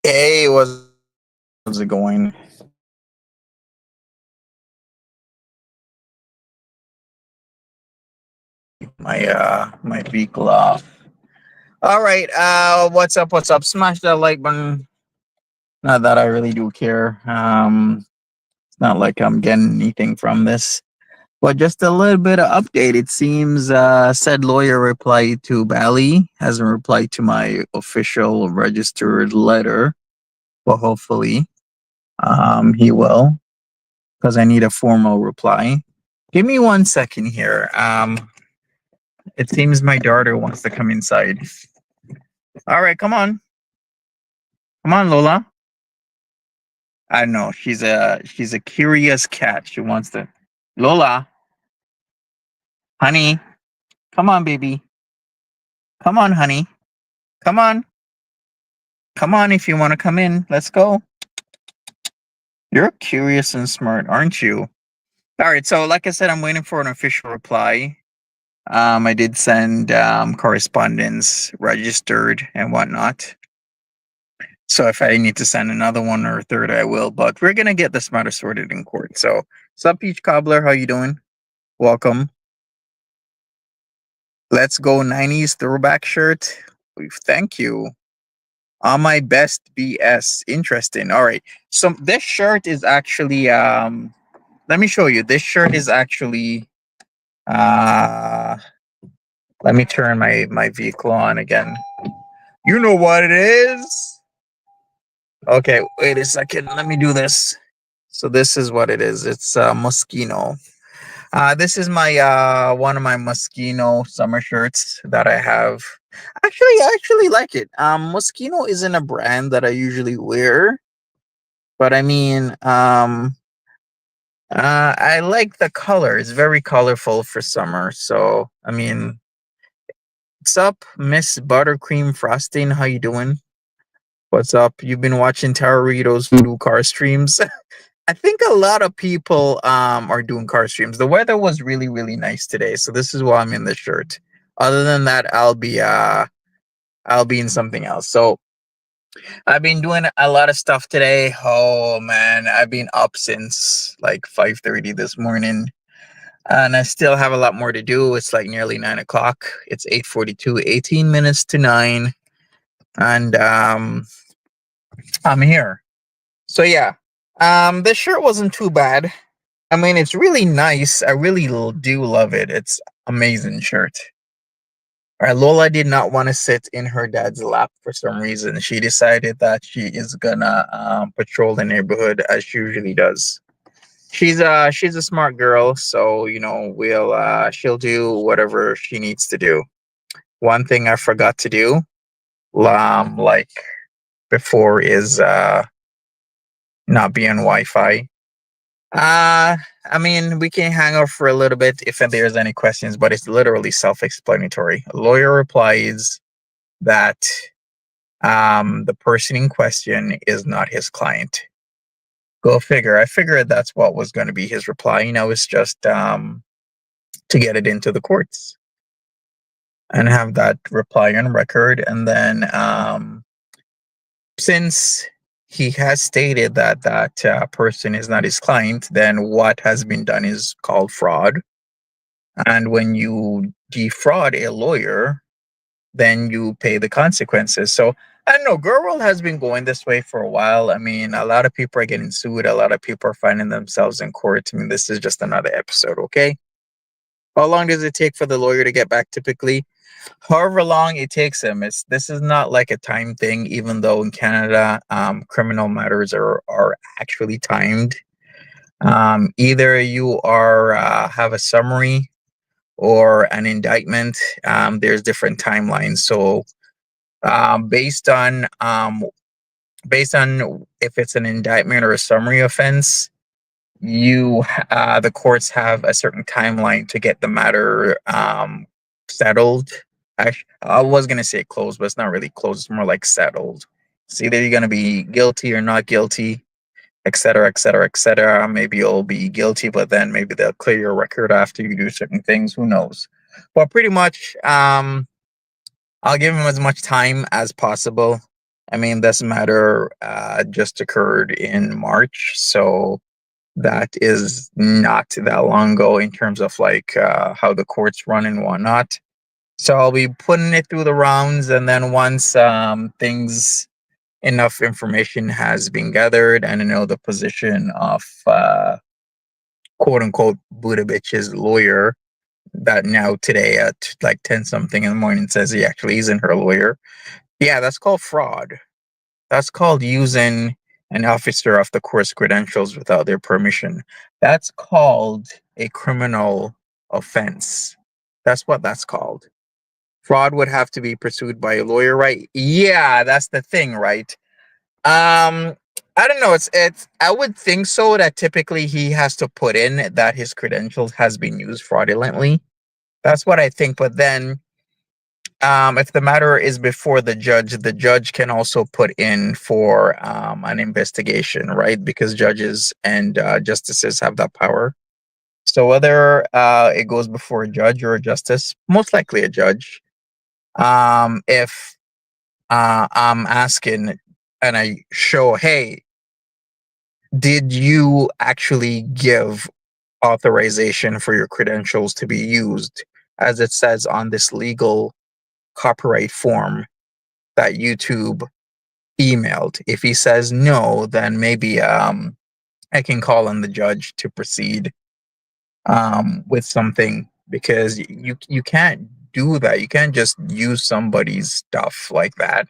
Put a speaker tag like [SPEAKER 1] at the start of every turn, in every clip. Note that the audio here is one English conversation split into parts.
[SPEAKER 1] Hey, how's it going? My vehicle off. All right, what's up? What's up? Smash that like button. Not that I really do care. It's not like I'm getting anything from this. But just a little bit of update. It seems said lawyer replied to Bali, hasn't replied to my official registered letter. But hopefully he will, because I need a formal reply. Give me 1 second here. It seems my daughter wants to come inside. All right, come on. Come on, Lola. I know she's a curious cat. She wants to. Lola, honey, come on, baby. Come on, honey. Come on. Come on if you want to come in. Let's go. You're curious and smart, aren't you? All right, so like I said, I'm waiting for an official reply. I did send correspondence registered and whatnot. So if I need to send another one or a third, I will. But we're gonna get this matter sorted in court. So, sup, Peach Cobbler? How you doing? Welcome. Let's go 90s throwback shirt. Thank you. On my best BS. Interesting. All right. So this shirt is actually let me show you. This shirt is actually uh let me turn my vehicle on again. You know what it is? Okay, wait a second. Let me do this. So this is what it is. It's Moschino. This is my one of my Moschino summer shirts that I have. Actually, I actually like it. Moschino isn't a brand that I usually wear, but I mean, I like the color. It's very colorful for summer. So I mean, what's up, Miss Buttercream Frosting? How you doing? What's up? You've been watching Tararito's Voodoo car streams. I think a lot of people are doing car streams. The weather was really really nice today, so this is why I'm in this shirt. Other than that, I'll be in something else. So I've been doing a lot of stuff today. Oh man, I've been up since like 5:30 this morning, and I still have a lot more to do. It's like nearly 9 o'clock. It's 8:42, 18 minutes to 9, and I'm here. So yeah, this shirt wasn't too bad. I mean, it's really nice. I really do love it. It's amazing shirt. All right, Lola did not want to sit in her dad's lap for some reason. She decided that she is gonna patrol the neighborhood as she usually does. She's a smart girl, so you know she'll do whatever she needs to do. One thing I forgot to do, like before, is not be on Wi-Fi. I mean, we can hang out for a little bit if there's any questions, but it's literally self-explanatory. A lawyer replies that the person in question is not his client. Go figure. I figured that's what was going to be his reply. You know, it's just to get it into the courts. and have that reply on record. And then, since he has stated that person is not his client, then what has been done is called fraud. And when you defraud a lawyer, then you pay the consequences. So I don't know, Girl World has been going this way for a while. I mean, a lot of people are getting sued, a lot of people are finding themselves in court. I mean, this is just another episode, okay? How long does it take for the lawyer to get back typically? However long it takes him. This is not like a time thing, even though in Canada, criminal matters are actually timed. Either you are have a summary or an indictment. There's different timelines. So based on if it's an indictment or a summary offense, the courts have a certain timeline to get the matter settled. I was gonna say closed, but it's not really closed. It's more like settled. It's either you're gonna be guilty or not guilty, etc., etc., etc. Maybe you'll be guilty, but then maybe they'll clear your record after you do certain things. Who knows? But pretty much, I'll give him as much time as possible. I mean, this matter just occurred in March, so that is not that long ago in terms of like how the courts run and whatnot. So I'll be putting it through the rounds, and then once things enough information has been gathered, and I know the position of quote unquote Buddha bitch's lawyer that now today at like 10 something in the morning says he actually isn't her lawyer. Yeah, that's called fraud. That's called using an officer of the court's credentials without their permission. That's called a criminal offense. That's what that's called. Fraud would have to be pursued by a lawyer, right? Yeah, that's the thing, right? I don't know. It's I would think so that typically he has to put in that his credentials has been used fraudulently. That's what I think. But then if the matter is before the judge can also put in for an investigation, right? Because judges and justices have that power. So whether it goes before a judge or a justice, most likely a judge, if I'm asking and I show, hey, did you actually give authorization for your credentials to be used as it says on this legal copyright form that YouTube emailed? If he says no, then maybe I can call on the judge to proceed with something, because you can't do that. You can't just use somebody's stuff like that.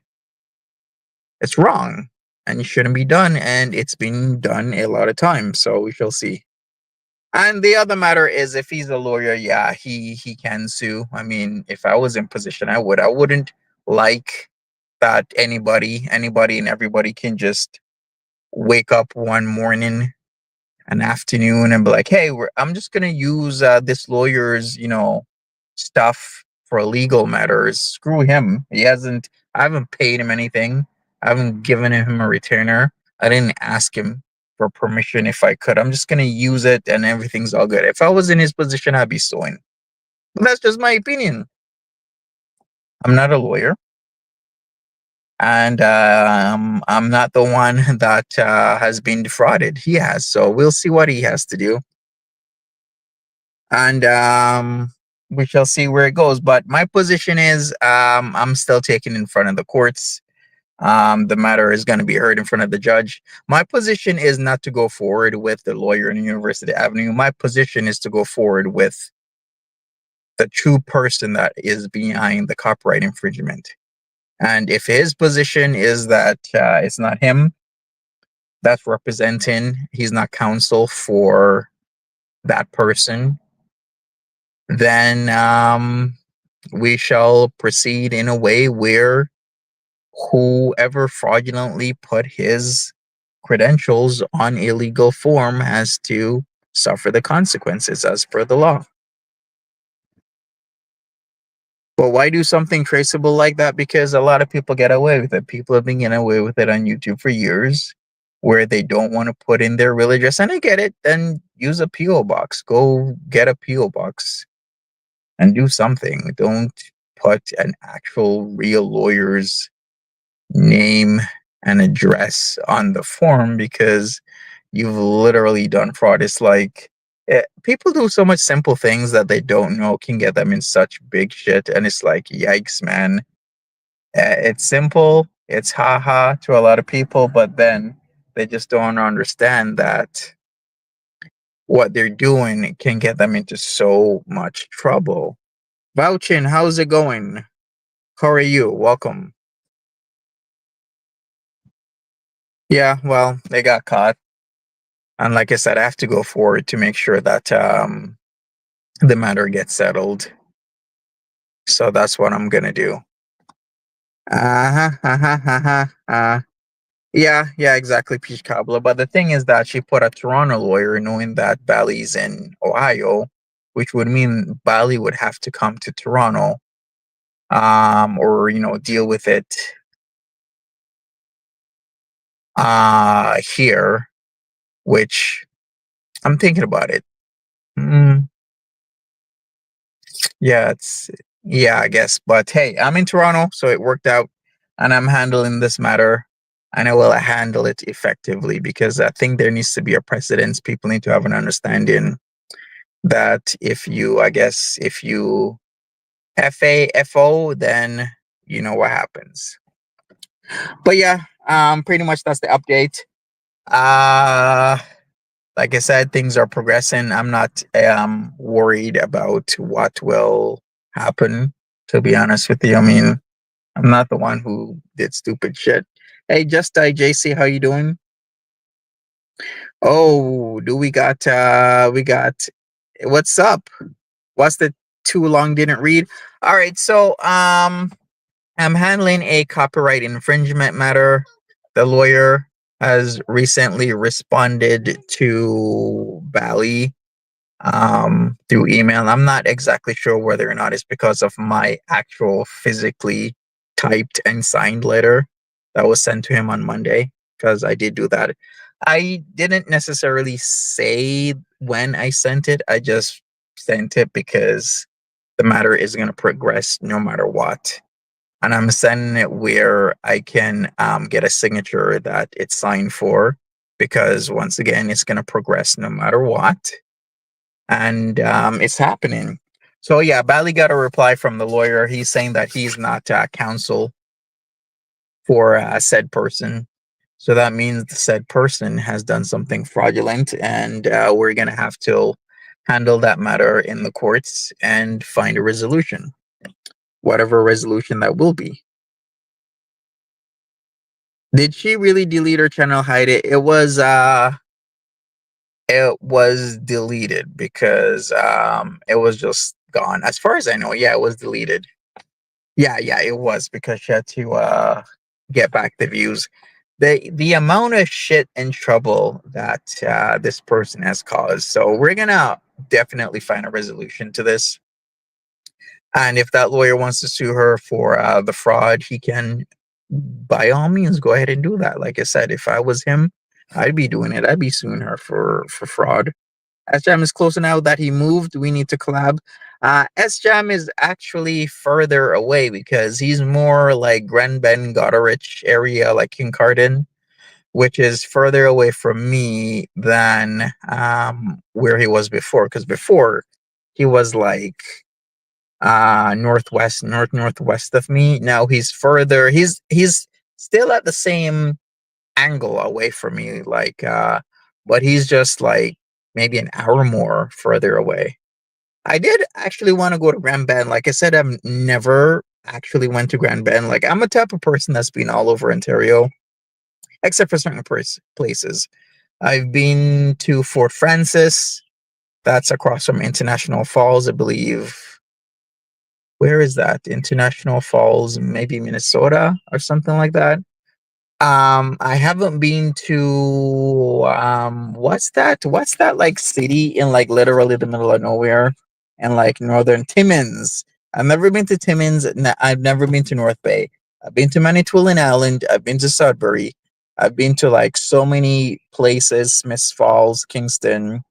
[SPEAKER 1] It's wrong and it shouldn't be done, and it's been done a lot of times. So we shall see. And the other matter is, if he's a lawyer, yeah, he can sue. I mean, if I was in position, I would. I wouldn't like that anybody and everybody can just wake up one morning, an afternoon, and be like, "Hey, I'm just gonna use this lawyer's, stuff for legal matters." Screw him. He hasn't. I haven't paid him anything. I haven't given him a retainer. I didn't ask him for permission if I could. I'm just gonna use it, and everything's all good. If I was in his position, I'd be suing. But that's just my opinion. I'm not a lawyer, and I'm not the one that has been defrauded. He has, so we'll see what he has to do, and we shall see where it goes. But my position is, I'm still taking in front of the courts. The matter is going to be heard in front of the judge. My position is not to go forward with the lawyer in University Avenue. My position is to go forward with the true person that is behind the copyright infringement. And if his position is that it's not him that's representing, he's not counsel for that person, then we shall proceed in a way where whoever fraudulently put his credentials on illegal form has to suffer the consequences as per the law. But why do something traceable like that? Because a lot of people get away with it. People have been getting away with it on YouTube for years, where they don't want to put in their real address. And I get it. Then use a PO box. Go get a PO box and do something. Don't put an actual real lawyer's name and address on the form because you've literally done fraud. It's like people do so much simple things that they don't know can get them in such big shit. And it's like, yikes, man. It's simple, it's haha to a lot of people, but then they just don't understand that what they're doing can get them into so much trouble. Vouchin, how's it going? How are you? Welcome. Yeah, well, they got caught. And like I said, I have to go forward to make sure that the matter gets settled. So that's what I'm gonna do. Uh-huh, uh-huh, uh-huh. Yeah, yeah, exactly, Peach Cobbler. But the thing is that she put a Toronto lawyer knowing that Bally's in Ohio, which would mean Bally would have to come to Toronto, or deal with it here, which I'm thinking about it. Mm, yeah, yeah, I guess. But hey, I'm in Toronto, so it worked out, and I'm handling this matter, and I will handle it effectively because I think there needs to be a precedence. People need to have an understanding that if you FAFO, then you know what happens. But yeah, pretty much that's the update. Uh like I said, things are progressing. I'm not worried about what will happen, to be honest with you. I mean, I'm not the one who did stupid shit. Hey, just JC, how you doing? Oh, do we got what's up? What's the too long didn't read? All right, so I'm handling a copyright infringement matter. The lawyer has recently responded to Bally through email. I'm not exactly sure whether or not it's because of my actual physically typed and signed letter that was sent to him on Monday, because I did do that. I didn't necessarily say when I sent it, I just sent it because the matter is going to progress no matter what. And I'm sending it where I can get a signature that it's signed for, because once again, it's going to progress no matter what, and it's happening. So yeah, Bally got a reply from the lawyer. He's saying that he's not counsel for said person. So that means the said person has done something fraudulent, and we're gonna have to handle that matter in the courts and find a resolution, whatever resolution that will be. Did she really delete her channel, hide it? It was deleted because it was just gone. As far as I know, yeah, it was deleted. Yeah, yeah, it was because she had to get back the views. The amount of shit and trouble that this person has caused. So we're gonna definitely find a resolution to this. And if that lawyer wants to sue her for the fraud, he can, by all means, go ahead and do that. Like I said, if I was him, I'd be doing it. I'd be suing her for fraud. SJam is close enough that he moved. We need to collab. SJam is actually further away because he's more like Grand Ben Goderich area, like Kincardine, which is further away from me than where he was before. Because before he was like northwest of me. Now he's further. He's still at the same angle away from me, like but he's just like maybe an hour more further away. I did actually want to go to Grand Bend. Like I said, I've never actually went to Grand Bend. Like I'm a type of person that's been all over Ontario, except for certain places. I've been to Fort Francis. That's across from International Falls, I believe. Where is that? International Falls, maybe Minnesota or something like that. I haven't been to what's that like city in like literally the middle of nowhere and like northern Timmins. I've never been to Timmins. I've never been to North Bay. I've been to Manitoulin Island. I've been to Sudbury. I've been to like so many places: Smiths Falls, Kingston,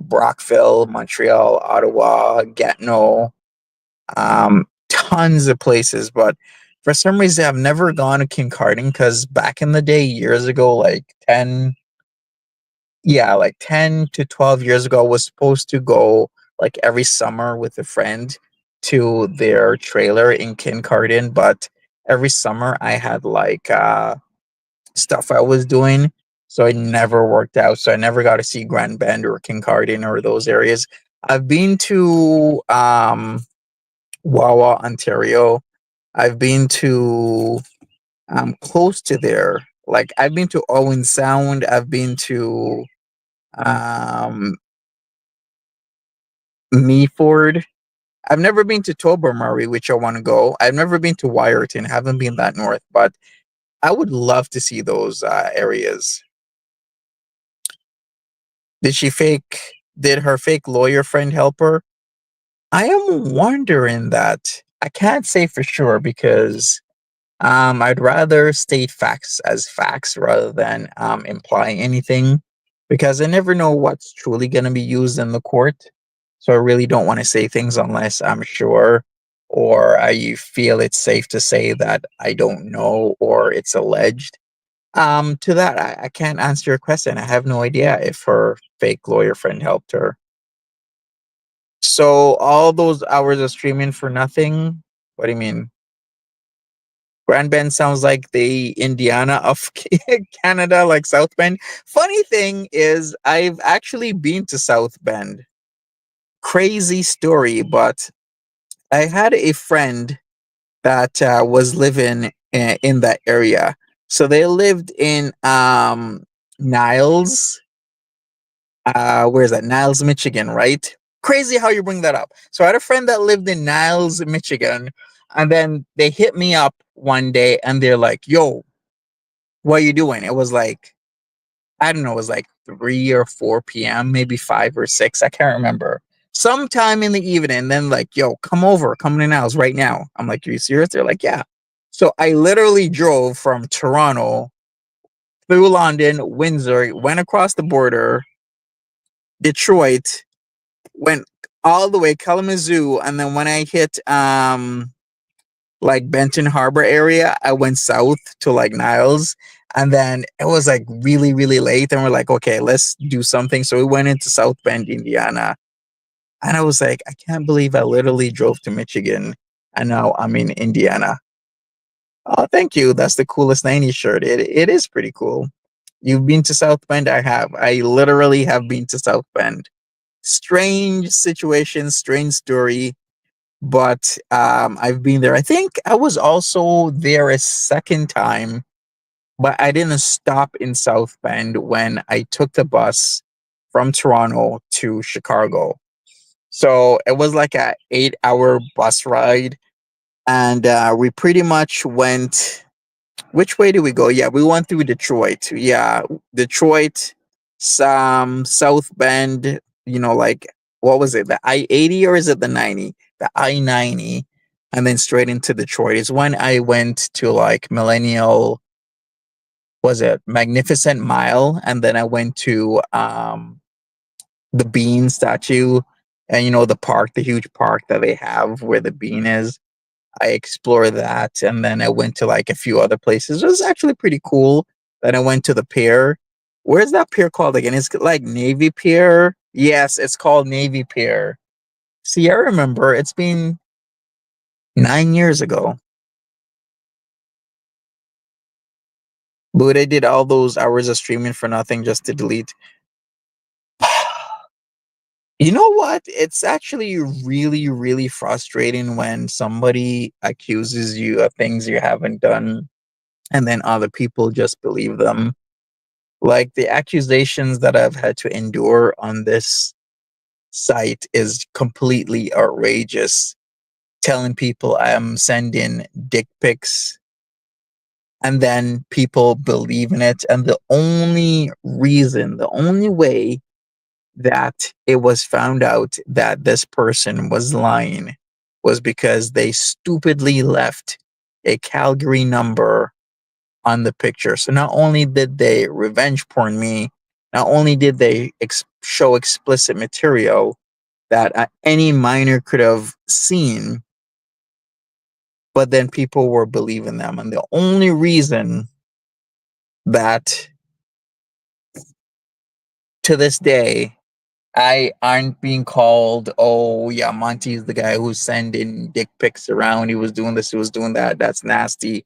[SPEAKER 1] Brockville, Montreal, Ottawa, Gatineau. tons of places, but for some reason I've never gone to kincarding because back in the day, years ago, like 10, yeah, like 10 to 12 years ago, I was supposed to go like every summer with a friend to their trailer in kincarding, but every summer I had like stuff I was doing, so it never worked out. So I never got to see Grand Bend or Kincardine or those areas. I've been to Wawa, Ontario. I've been to close to there. Like I've been to Owen Sound. I've been to um Meaford. I've never been to Tobermory, which I want to go. I've never been to Wyerton. Haven't been that north, but I would love to see those areas. Did she fake? Did her fake lawyer friend help her? I am wondering that. I can't say for sure because I'd rather state facts as facts rather than imply anything because I never know what's truly going to be used in the court. So I really don't want to say things unless I'm sure or I feel it's safe to say that I don't know or it's alleged. To that, I can't answer your question. I have no idea if her fake lawyer friend helped her. So all those hours of streaming for nothing? What do you mean? Grand Bend sounds like the Indiana of Canada, like South Bend. Funny thing is, I've actually been to South Bend. Crazy story, but I had a friend that was living in that area. So they lived in Niles. Where is that? Niles, Michigan, right? Crazy how you bring that up. So I had a friend that lived in Niles, Michigan, and then they hit me up one day and they're like, "Yo, what are you doing?" It was like, I don't know, it was like 3 or 4 p.m., maybe 5 or 6. I can't remember. Sometime in the evening, then like, "Yo, come over, come to Niles right now." I'm like, "Are you serious?" They're like, "Yeah." So I literally drove from Toronto through London, Windsor, went across the border, Detroit, went all the way Kalamazoo, and then when I hit like Benton Harbor area, I went south to like Niles, and then it was like really really late, and we're like, okay, let's do something. So we went into South Bend, Indiana, and I was like, I can't believe I literally drove to Michigan, and now I'm in Indiana. Oh, thank you. That's the coolest 90s shirt. It is pretty cool. You've been to South Bend? I have. I literally have been to South Bend. Strange situation, strange story, but I've been there. I think I was also there a second time, but I didn't stop in South Bend when I took the bus from Toronto to Chicago. So it was like a 8 hour bus ride, and we pretty much went. Which way did we go? Yeah, we went through Detroit. Yeah, Detroit, some South Bend. Like what was it? The I-80 or is it the 90? The I-90, and then straight into Detroit is when I went to like Millennial. Was it Magnificent Mile? And then I went to the Bean statue, and the park, the huge park that they have where the bean is. I explored that, and then I went to like a few other places. It was actually pretty cool. Then I went to the pier. Where's that pier called again? It's like Navy Pier. Yes, it's called Navy Pier. See, I remember. It's been 9 years ago. But I did all those hours of streaming for nothing just to delete. You know what? It's actually really, really frustrating when somebody accuses you of things you haven't done and then other people just believe them. Like the accusations that I've had to endure on this site is completely outrageous. Telling people I'm sending dick pics and then people believe in it. And the only reason, the only way that it was found out that this person was lying was because they stupidly left a Calgary number on the picture. So not only did they revenge porn me, not only did they show explicit material that any minor could have seen, but then people were believing them. And the only reason that to this day I aren't being called, oh yeah, Monty's the guy who's sending dick pics around. He was doing this, he was doing that. That's nasty.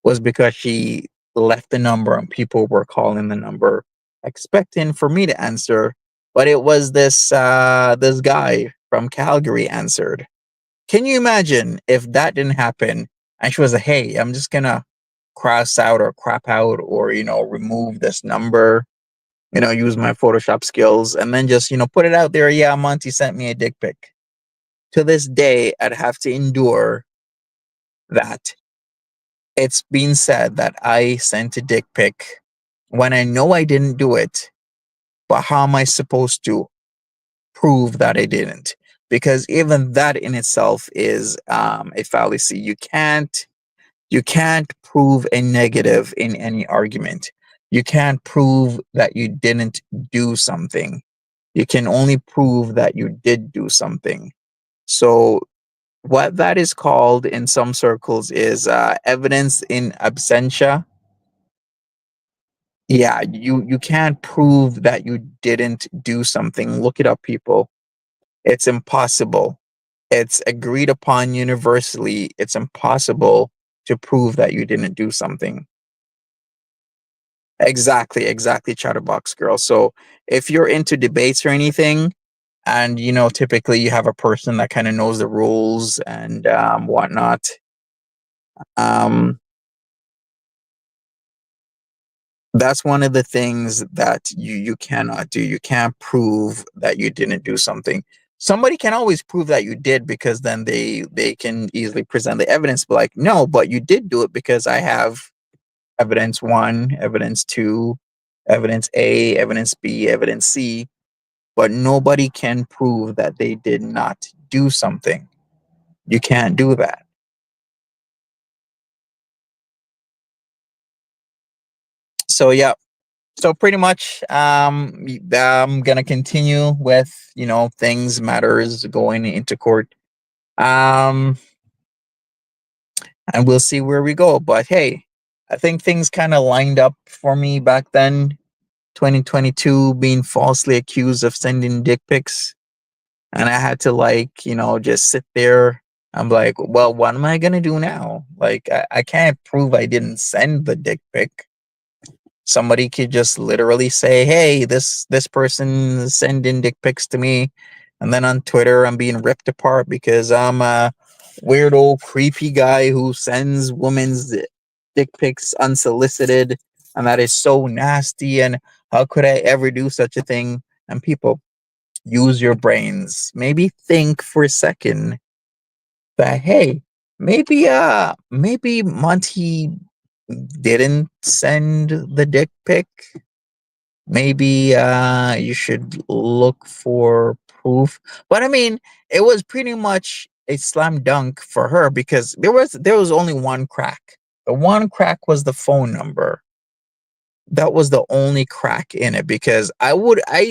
[SPEAKER 1] Was because she left the number and people were calling the number expecting for me to answer. But it was this guy from Calgary answered. Can you imagine if that didn't happen and she was like, hey, I'm just gonna cross out or crap out or remove this number, use my Photoshop skills and then just, put it out there. Yeah, Monty sent me a dick pic. To this day, I'd have to endure that. It's been said that I sent a dick pic when I know I didn't do it, but how am I supposed to prove that I didn't? Because even that in itself is a fallacy. You can't prove a negative in any argument. You can't prove that you didn't do something. You can only prove that you did do something. So what that is called in some circles is evidence in absentia. Yeah, you can't prove that you didn't do something. Look it up, people. It's impossible. It's agreed upon universally. It's impossible to prove that you didn't do something. Exactly, Chatterbox girl. So if you're into debates or anything, and typically you have a person that kind of knows the rules and whatnot. Um, that's one of the things that you cannot do. You can't prove that you didn't do something. Somebody can always prove that you did because then they can easily present the evidence. But like, no, but you did do it because I have evidence one, evidence two, evidence A, evidence B, evidence C. But nobody can prove that they did not do something. You can't do that. So yeah, so pretty much I'm gonna continue with things matters going into court, um and we'll see where we go. But hey, I think things kind of lined up for me back then, 2022, being falsely accused of sending dick pics, and I had to just sit there. I'm like, well, what am I gonna do now? Like, I can't prove I didn't send the dick pic. Somebody could just literally say, hey, this person is sending dick pics to me, and then on Twitter I'm being ripped apart because I'm a weirdo creepy guy who sends women's dick pics unsolicited, and that is so nasty, and how could I ever do such a thing? And people, use your brains, maybe think for a second that, hey, maybe Monty didn't send the dick pic. Maybe you should look for proof. But I mean, it was pretty much a slam dunk for her because there was only one crack. The one crack was the phone number. That was the only crack in it because I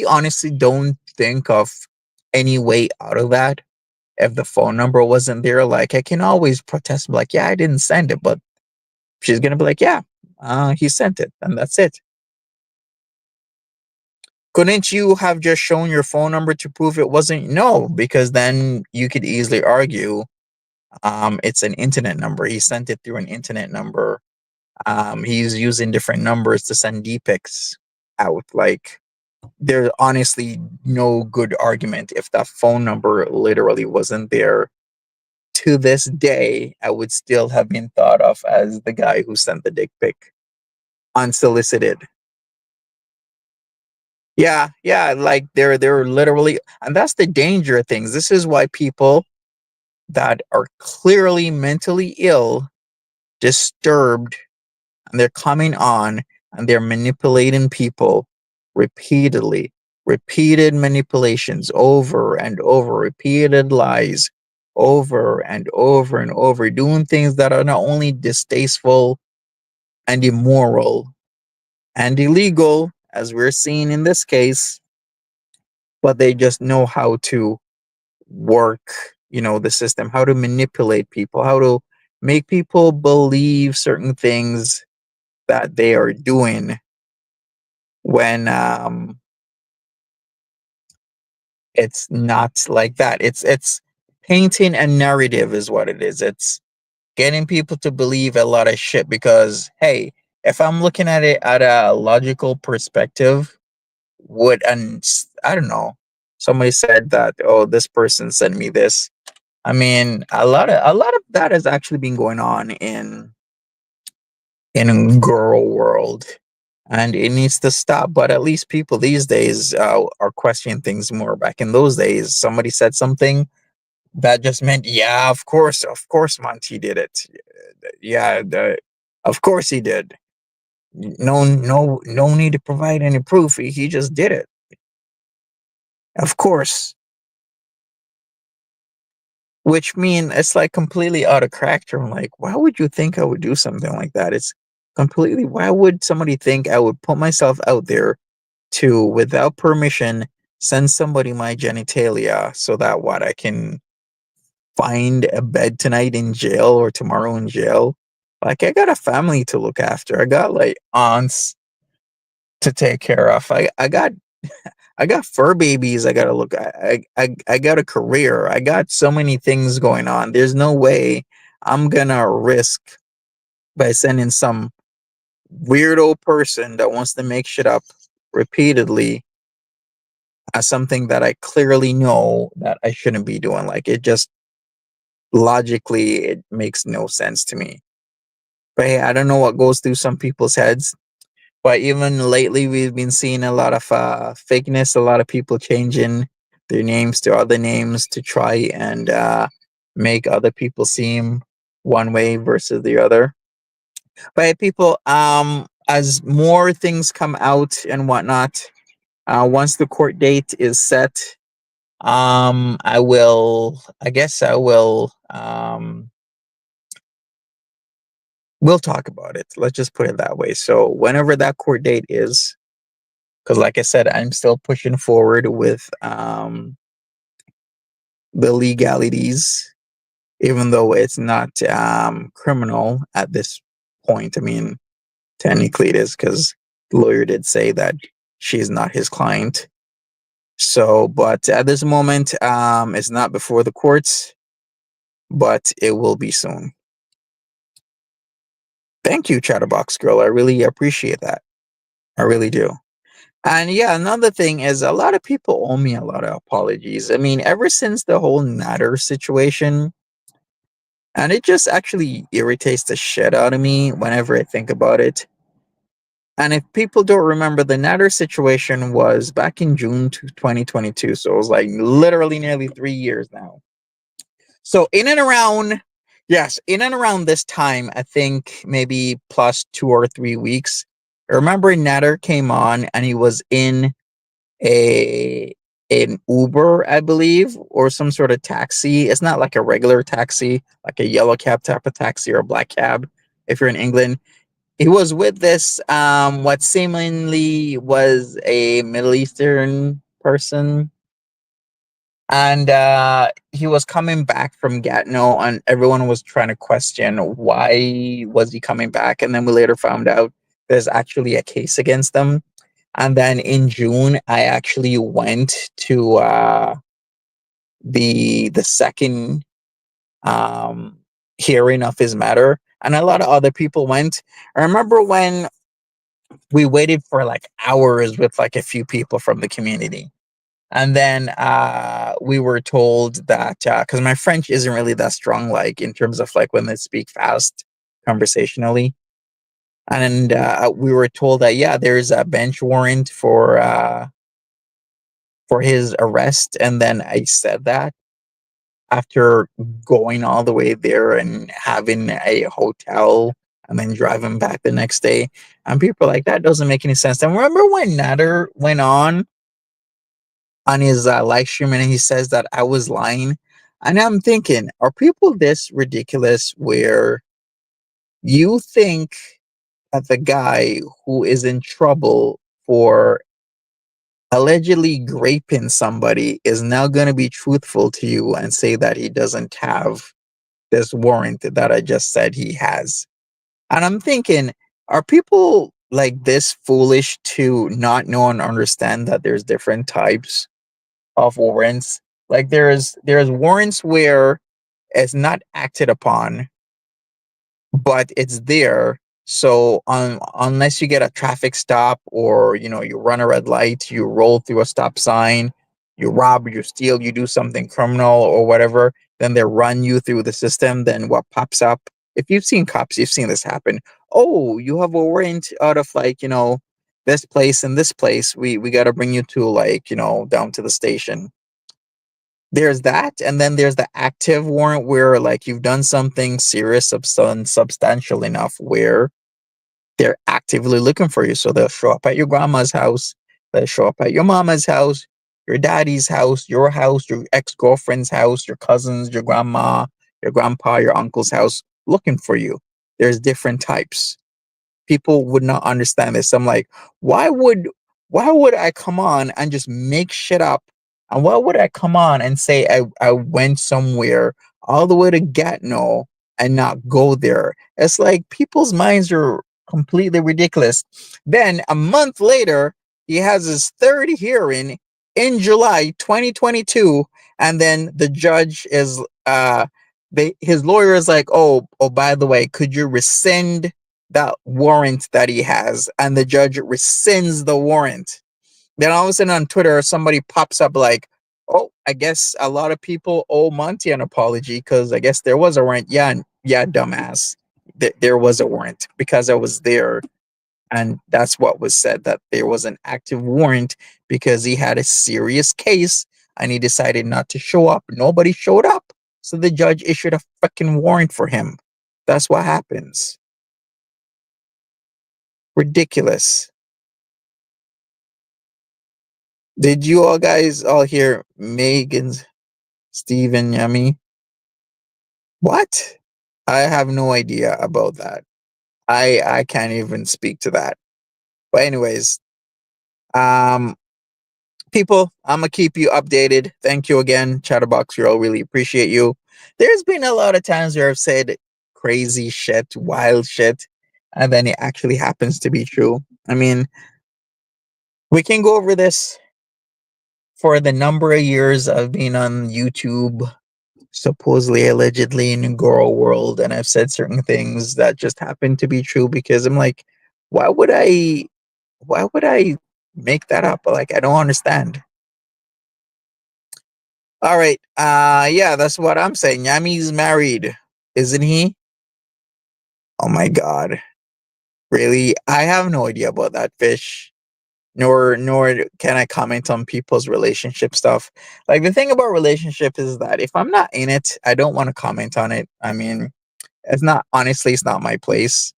[SPEAKER 1] honestly don't think of any way out of that if the phone number wasn't there. Like, I can always protest, be like, yeah, I didn't send it, but she's gonna be like, yeah, he sent it, and that's it. Couldn't you have just shown your phone number to prove it wasn't? No, because then you could easily argue, it's an internet number. He sent it through an internet number. He's using different numbers to send DPICs out. Like, there's honestly no good argument if that phone number literally wasn't there. To this day, I would still have been thought of as the guy who sent the dick pic unsolicited. Yeah, like they're literally, and that's the danger of things. This is why people that are clearly mentally ill, disturbed, and they're coming on and they're manipulating people repeatedly, repeated manipulations over and over, repeated lies over and over and over, doing things that are not only distasteful and immoral and illegal, as we're seeing in this case, but they just know how to work, the system, how to manipulate people, how to make people believe certain things that they are doing when it's not like that. It's painting a narrative is what it is. It's getting people to believe a lot of shit because hey, if I'm looking at it at a logical perspective, would and I don't know, somebody said that oh this person sent me this. I mean, a lot of that has actually been going on in girl world, and it needs to stop. But at least people these days are questioning things more. Back in those days, somebody said something that just meant, yeah, of course, Monty did it. Yeah, of course he did. No, no, no need to provide any proof. He just did it. Of course, which mean it's like completely out of character. I'm like, why would you think I would do something like that? It's completely. Why would somebody think I would put myself out there to, without permission, send somebody my genitalia so that what I can find a bed tonight in jail or tomorrow in jail? Like I got a family to look after. I got like aunts to take care of. I got fur babies I gotta look at. I got a career. I got so many things going on. There's no way I'm gonna risk by sending some weirdo person that wants to make shit up repeatedly as something that I clearly know that I shouldn't be doing. Like it just logically it makes no sense to me. But hey, I don't know what goes through some people's heads. But even lately, we've been seeing a lot of fakeness, a lot of people changing their names to other names to try and make other people seem one way versus the other. But hey, people, as more things come out and whatnot, once the court date is set, I guess I will, we'll talk about it. Let's just put it that way. So whenever that court date is, because like I said, I'm still pushing forward with the legalities, even though it's not criminal at this point. I mean, technically it is because the lawyer did say that she's not his client. So, but at this moment, it's not before the courts, but it will be soon. Thank you, Chatterbox Girl. I really appreciate that. I really do. And yeah, another thing is a lot of people owe me a lot of apologies. I mean, ever since the whole Natter situation, and it just actually irritates the shit out of me whenever I think about it. And if people don't remember, the Natter situation was back in June 2022. So it was like literally nearly 3 years now. So in and around this time, I think maybe plus 2 or 3 weeks. I remember Natter came on and he was in a an Uber, I believe, or some sort of taxi. It's not like a regular taxi, like a yellow cab type of taxi or a black cab. If you're in England, he was with this what seemingly was a Middle Eastern person, and he was coming back from Gatineau, and everyone was trying to question why was he coming back, and then we later found out there's actually a case against them. And then in June, I actually went to the second um, hearing of his matter, and a lot of other people went. I remember when we waited for like hours with like a few people from the community, and then we were told that because my French isn't really that strong, like in terms of like when they speak fast conversationally. And we were told that yeah, there's a bench warrant for his arrest. And then I said that after going all the way there and having a hotel and then driving back the next day. And people are like, that doesn't make any sense. And remember when Natter went on his live stream and he says that I was lying? And I'm thinking, are people this ridiculous where you think that the guy who is in trouble for allegedly raping somebody is now going to be truthful to you and say that he doesn't have this warrant that I just said he has. And I'm thinking, are people like this foolish to not know and understand that there's different types of warrants? Like there's warrants where it's not acted upon, but it's there. So unless you get a traffic stop, or you run a red light, you roll through a stop sign, you rob, you steal, you do something criminal or whatever, then they run you through the system. Then what pops up? If you've seen cops, you've seen this happen. Oh, you have a warrant out of, like, this place and this place. We got to bring you to, like, down to the station. There's that, and then there's the active warrant where, like, you've done something serious, substantial enough where they're actively looking for you. So they'll show up at your grandma's house, they'll show up at your mama's house, your daddy's house, your ex-girlfriend's house, your cousins, your grandma, your grandpa, your uncle's house, looking for you. There's different types. People would not understand this. I'm like, why would why would I come on and just make shit up? And why would I come on and say I went somewhere all the way to Gatineau and not go there? It's like people's minds are completely ridiculous. Then a month later, he has his third hearing in July 2022, and then the judge is his lawyer is like, oh, by the way, could you rescind that warrant that he has? And the judge rescinds the warrant. Then all of a sudden on Twitter, somebody pops up like, oh, I guess a lot of people owe Monty an apology because I guess there was a warrant. Yeah, yeah, dumbass. There was a warrant because I was there. And that's what was said, that there was an active warrant because he had a serious case and he decided not to show up. Nobody showed up. So the judge issued a fucking warrant for him. That's what happens. Ridiculous. Did you all guys all hear Megan's Stephen Yummy? What? I have no idea about that. I can't even speak to that. But anyways, um people, I'm gonna keep you updated. Thank you again, Chatterbox. We all really appreciate you. There's been a lot of times where I've said crazy shit, wild shit, and then it actually happens to be true. I mean, we can go over this for the number of years I've been on YouTube, supposedly, allegedly in the girl world, and I've said certain things that just happen to be true because I'm like, why would I? Why would I make that up? Like, I don't understand. All right. Yeah, that's what I'm saying. Yami's married, isn't he? Oh my god. Really? I have no idea about that fish. Nor can I comment on people's relationship stuff. Like, the thing about relationship is that if I'm not in it, I don't want to comment on it. I mean, it's not my place.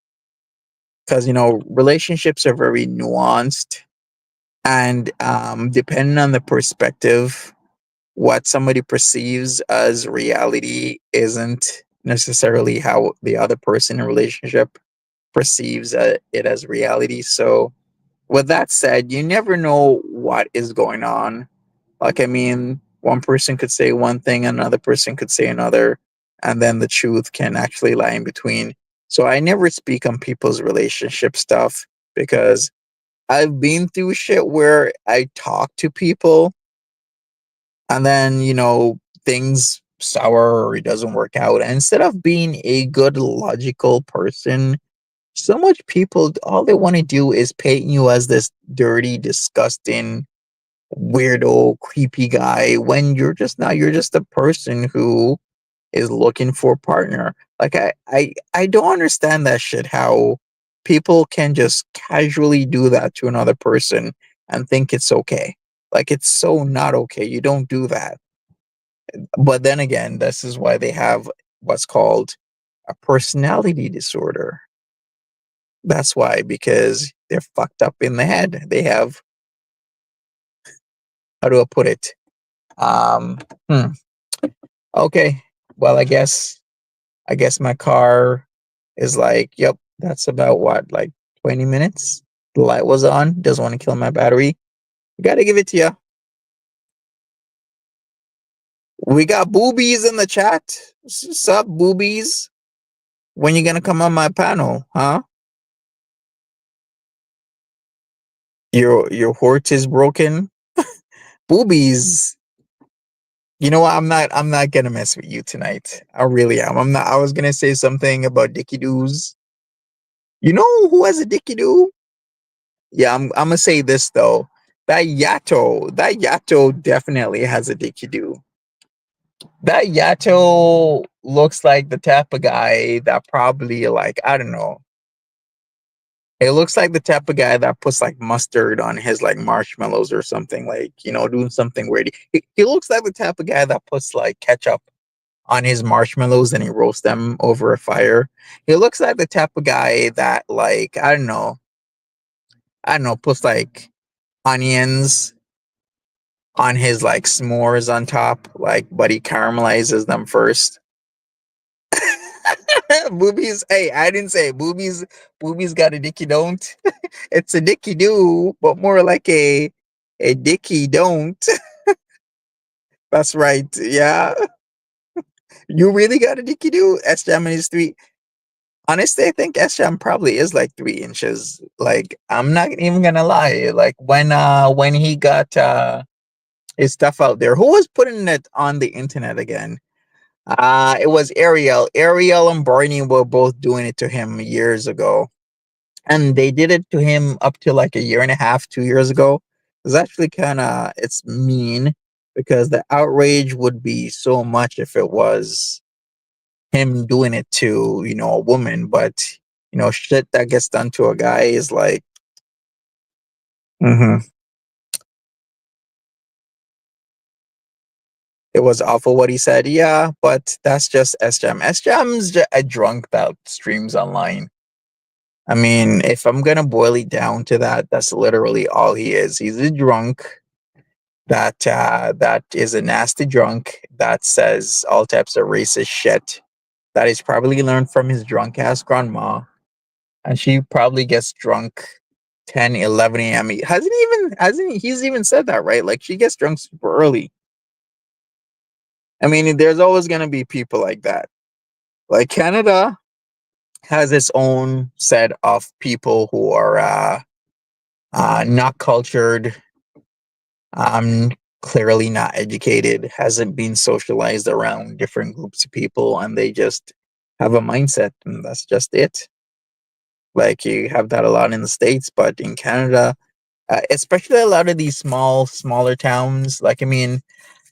[SPEAKER 1] Because relationships are very nuanced, and depending on the perspective, what somebody perceives as reality isn't necessarily how the other person in a relationship perceives it as reality. So, with that said, you never know what is going on. Like, I mean, one person could say one thing, another person could say another, and then the truth can actually lie in between. So, I never speak on people's relationship stuff because I've been through shit where I talk to people and then things sour or it doesn't work out, and instead of being a good logical person, so much people, all they want to do is paint you as this dirty, disgusting, weirdo, creepy guy when you're just not. You're just a person who is looking for a partner. Like, I don't understand that shit, how people can just casually do that to another person and think it's okay. Like, it's so not okay. You don't do that. But then again, this is why they have what's called a personality disorder. That's why, because they're fucked up in the head. They have, how do I put it? Um, hmm. Okay. Well, I guess my car is like, yep, that's about what, like 20 minutes. The light was on, doesn't want to kill my battery. Gotta give it to you. We got boobies in the chat. Sup, boobies? When you gonna come on my panel, huh? Your heart is broken. Boobies. You know what? I'm not gonna mess with you tonight. I really am. I'm not. I was gonna say something about Dicky Doos. You know who has a Dicky Doo? Yeah, I'm gonna say this though. That Yato definitely has a Dicky Doo. That Yato looks like the type of guy that probably like I don't know. It looks like the type of guy that puts like mustard on his like marshmallows or something, like doing something weird. He looks like the type of guy that puts like ketchup on his marshmallows and he roasts them over a fire. He looks like the type of guy that like I don't know, puts like onions on his like s'mores on top, like but he caramelizes them first. Boobies, hey, I didn't say boobies. Boobies got a dicky don't. It's a dicky do, but more like a dicky don't. That's right. Yeah. You really got a dicky do? S Jam is three. Honestly, I think S Jam probably is like 3 inches. Like, I'm not even gonna lie. Like when he got his stuff out there, who was putting it on the internet again? It was Ariel. Ariel and Barney were both doing it to him years ago. And they did it to him up to like a year and a half, 2 years ago. It's actually it's mean because the outrage would be so much if it was him doing it to, a woman. But, shit that gets done to a guy is like, mhm. It was awful what he said. Yeah, but that's just S Jam. S Jam's a drunk that streams online. I mean, if I'm gonna boil it down to that, that's literally all he is. He's a drunk that is a nasty drunk that says all types of racist shit that he's probably learned from his drunk ass grandma, and she probably gets drunk 10, 11 a.m. He's even said that, right? Like she gets drunk super early. I mean, there's always gonna be people like that. Like Canada has its own set of people who are not cultured, um, clearly not educated, hasn't been socialized around different groups of people, and they just have a mindset, and that's just it. Like you have that a lot in the States, but in Canada, especially a lot of these smaller towns, like I mean,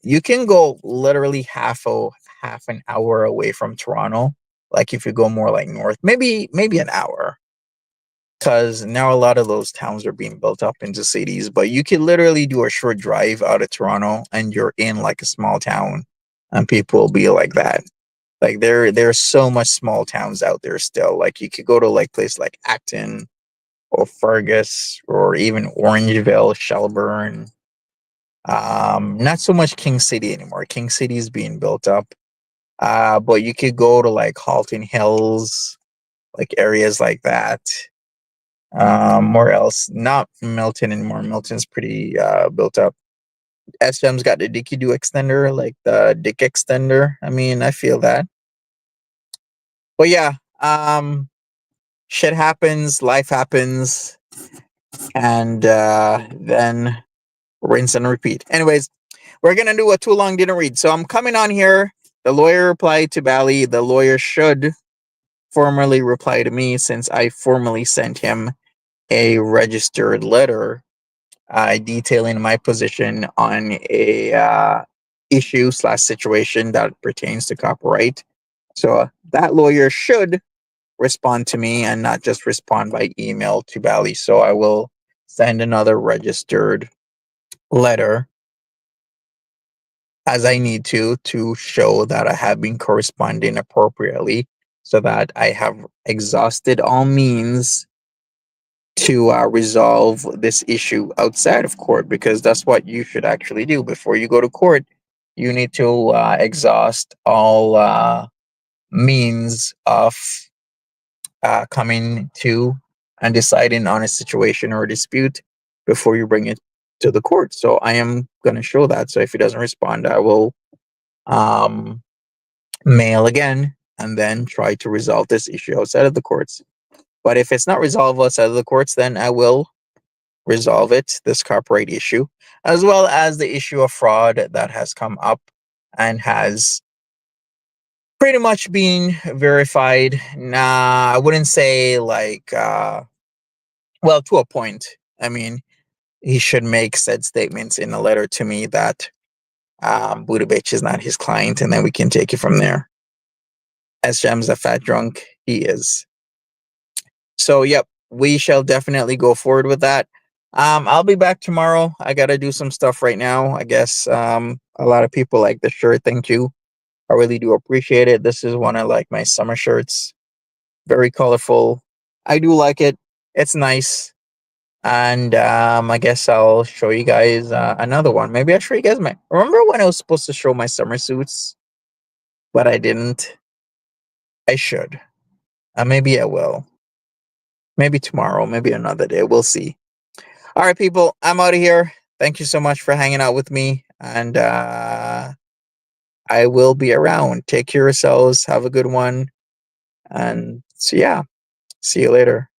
[SPEAKER 1] you can go literally half an hour away from Toronto. Like if you go more like north, maybe an hour, because now a lot of those towns are being built up into cities. But you can literally do a short drive out of Toronto, and you're in like a small town, and people will be like that. Like there's so much small towns out there still. Like you could go to like places like Acton or Fergus or even Orangeville, Shelburne. Not so much King City anymore. King City is being built up. But you could go to like Halton Hills, like areas like that. Where else? Not Milton anymore. Milton's pretty built up. SM's got the Dicky Do extender, like the Dick extender. I mean, I feel that. But yeah, shit happens, life happens, and then rinse and repeat. Anyways, we're gonna do a too long didn't read. So I'm coming on here. The lawyer replied to Bally. The lawyer should formally reply to me since I formally sent him a registered letter detailing my position on a issue slash situation that pertains to copyright. So that lawyer should respond to me and not just respond by email to Bally. So I will send another registered letter as I need to show that I have been corresponding appropriately so that I have exhausted all means to resolve this issue outside of court, because that's what you should actually do before you go to court. You need to exhaust all means of coming to and deciding on a situation or a dispute before you bring it to the court. So I am going to show that. So if he doesn't respond, I will um, mail again, and then try to resolve this issue outside of the courts. But if it's not resolved outside of the courts, then I will resolve it, this copyright issue, as well as the issue of fraud that has come up and has pretty much been verified. Nah, I wouldn't say like, well, to a point. I mean, he should make said statements in a letter to me that Budovich is not his client, and then we can take it from there. As Jem's a fat drunk, he is. So, yep, we shall definitely go forward with that. I'll be back tomorrow. I gotta do some stuff right now. I guess a lot of people like the shirt. Thank you. I really do appreciate it. This is one of like my summer shirts. Very colorful. I do like it. It's nice. And I guess I'll show you guys another one. Maybe I'll show you guys my. Remember when I was supposed to show my summer suits, but I didn't? I should. Maybe I will. Maybe tomorrow. Maybe another day. We'll see. All right, people. I'm out of here. Thank you so much for hanging out with me. And I will be around. Take care of yourselves. Have a good one. And so, yeah. See you later.